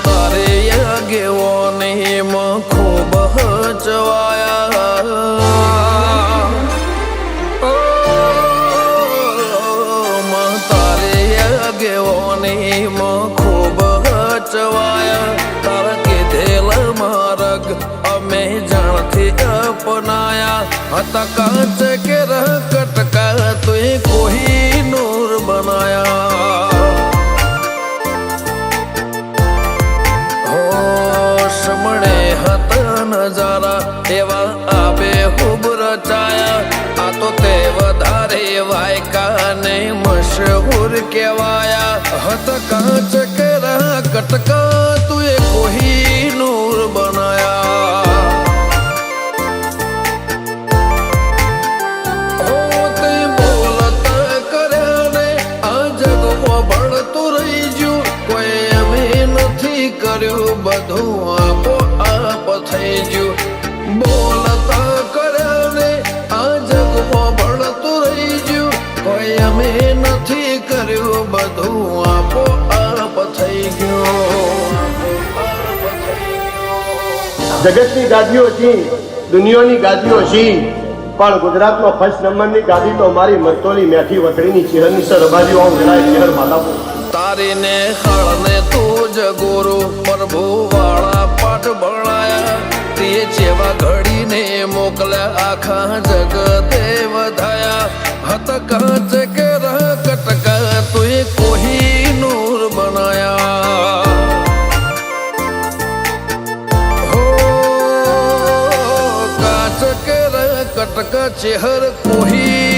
તારે આગેવાની માં ખૂબ હચવાયા તારે આગેવાની માં ખૂબ હચવાયા તારા કીધેલ માર્ગ અમે જાણથી અપનાયા હતા કાચ કે કટકા તું કોઈ નૂર બનાયા નજારા એવા આબે ખૂબ રચાયા આ તો તે વધારે વાયકા ને મશહૂર કહેવાયા હત કાચ કેરા કટકા તું એ કોઈ નૂર બનાયા હો તે બોલતા કર્યા ને આ જગમાં ભળતું રહી ગયું કોઈ અમે નથી કર્યું બધું આપો થઈ ગયું બોલતા કર્યા ને આ જગમાં ભળતું રહી ગયું કોઈ અમે નથી કર્યું બધું આપો આપ થઈ ગયું જગતની ગાદીઓ છી દુનિયાની ગાદીઓ છી પણ ગુજરાતમાં ફર્સ્ટ નંબરની ગાદી તો મારી મરતોલી મેઠી વતડીની ચિહરની સર રબાજીઓ આવું જણાય ચહેર માધાપુર તારીને હળને તું જ ગુરુ પ્રભુ વાળા પાઠ ભણાયા તે જેવા ઘડીને મોકલ્યા આખા જગતે વધાયા હત કાચ કે કટકા તું કોઈ નૂર બનાયા હો કાચ કે કટકા ચહેર કોઈ